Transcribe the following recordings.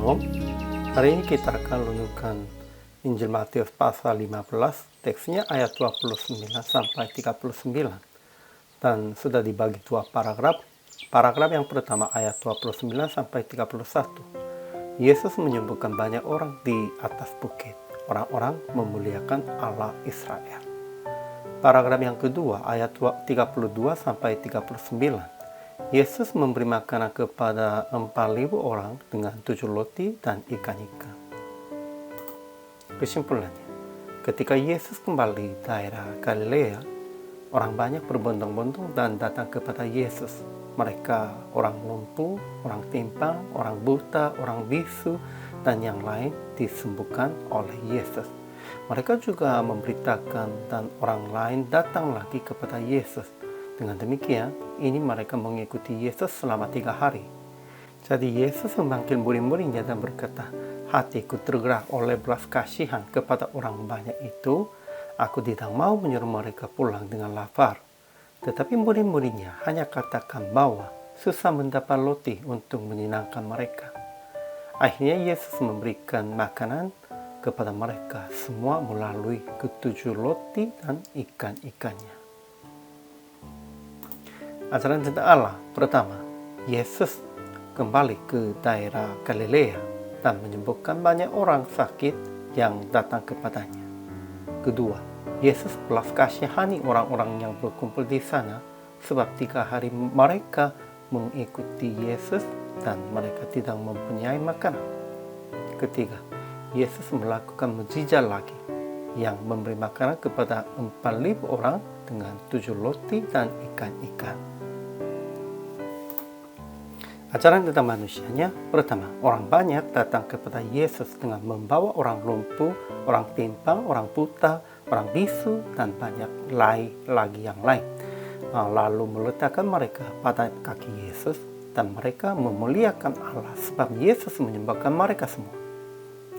Shalom. Hari ini kita akan renungkan Injil Matius pasal 15, teksnya ayat 29 sampai 39. Dan sudah dibagi dua paragraf. Paragraf yang pertama ayat 29 sampai 31. Yesus menyembuhkan banyak orang di atas bukit. Orang-orang memuliakan Allah Israel. Paragraf yang kedua ayat 32 sampai 39. Yesus memberi makanan kepada 4.000 orang dengan 7 roti dan ikan-ikan. Kesimpulannya, ketika Yesus kembali daerah Galilea, orang banyak berbondong-bondong dan datang kepada Yesus. Mereka orang lumpuh, orang timpang, orang buta, orang bisu, dan yang lain disembuhkan oleh Yesus. Mereka juga memberitakan dan orang lain datang lagi kepada Yesus. Dengan demikian, ini mereka mengikuti Yesus selama 3 hari. Jadi Yesus memanggil murid-muridnya dan berkata, "Hatiku tergerak oleh belas kasihan kepada orang banyak itu. Aku tidak mau menyuruh mereka pulang dengan lapar." Tetapi murid-muridnya hanya katakan bahwa susah mendapat roti untuk menyenangkan mereka. Akhirnya Yesus memberikan makanan kepada mereka semua melalui ke-7 roti dan ikan-ikannya. Ajaran tentang Allah. Pertama, Yesus kembali ke daerah Galilea dan menyembuhkan banyak orang sakit yang datang kepadanya. Kedua, Yesus belas kasihani orang-orang yang berkumpul di sana sebab 3 hari mereka mengikuti Yesus dan mereka tidak mempunyai makanan. Ketiga, Yesus melakukan mukjizat lagi yang memberi makanan kepada 4.000 orang dengan 7 roti dan ikan-ikan. Ajaran tentang manusianya. Pertama, orang banyak datang kepada Yesus dengan membawa orang lumpuh, orang timpang, orang buta, orang bisu, dan banyak lagi yang lain. Lalu meletakkan mereka pada kaki Yesus dan mereka memuliakan Allah sebab Yesus menyembuhkan mereka semua.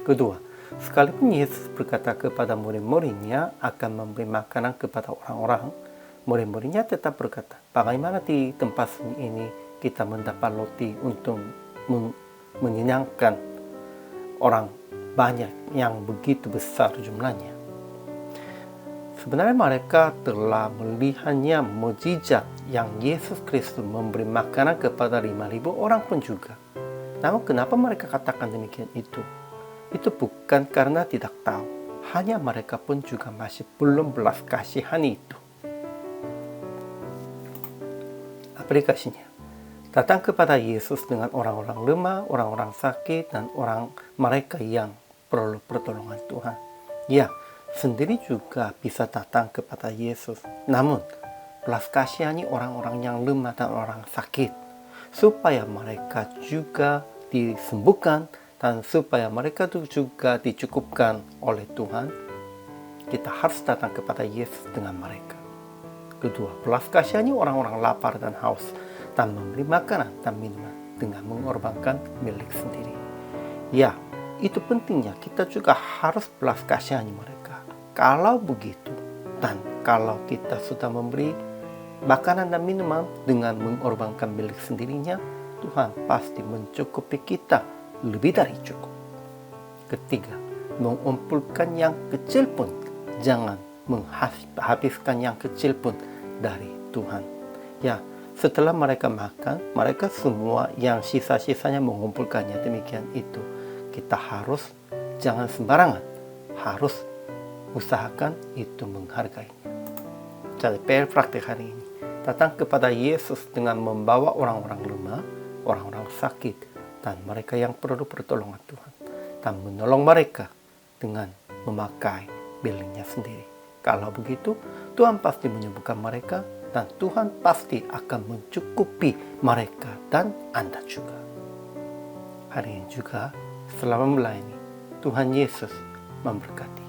Kedua, sekalipun Yesus berkata kepada murid-muridnya akan memberi makanan kepada orang-orang, murid-muridnya tetap berkata, "Bagaimana di tempat ini kita mendapat roti untuk menyenangkan orang banyak yang begitu besar jumlahnya?" Sebenarnya mereka telah melihatnya mukjizat yang Yesus Kristus memberi makanan kepada 5.000 orang pun juga. Namun kenapa mereka katakan demikian itu? Itu bukan karena tidak tahu, hanya mereka pun juga masih belum belas kasihan itu. Aplikasinya, datang kepada Yesus dengan orang-orang lemah, orang-orang sakit, dan orang mereka yang perlu pertolongan Tuhan. Ya, sendiri juga bisa datang kepada Yesus. Namun, belas kasihani orang-orang yang lemah dan orang sakit, supaya mereka juga disembuhkan dan supaya mereka juga dicukupkan oleh Tuhan. Kita harus datang kepada Yesus dengan mereka. Kedua, belas kasihani orang-orang lapar dan haus dan memberi makanan dan minuman dengan mengorbankan milik sendiri. Ya, itu pentingnya kita juga harus belas kasihani mereka. Kalau begitu, dan kalau kita sudah memberi makanan dan minuman dengan mengorbankan milik sendirinya, Tuhan pasti mencukupi kita lebih dari cukup. Ketiga, mengumpulkan yang kecil pun, jangan menghabiskan yang kecil pun dari Tuhan. Ya, setelah mereka makan, mereka semua yang sisa-sisanya mengumpulkannya. Demikian itu. Kita harus jangan sembarangan. Harus usahakan itu menghargainya. Jadi PR praktik hari ini. Datang kepada Yesus dengan membawa orang-orang lemah, orang-orang sakit, dan mereka yang perlu pertolongan Tuhan. Dan menolong mereka dengan memakai miliknya sendiri. Kalau begitu, Tuhan pasti menyembuhkan mereka dan Tuhan pasti akan mencukupi mereka dan Anda juga. Hari ini juga, selamat melayani. Tuhan Yesus memberkati.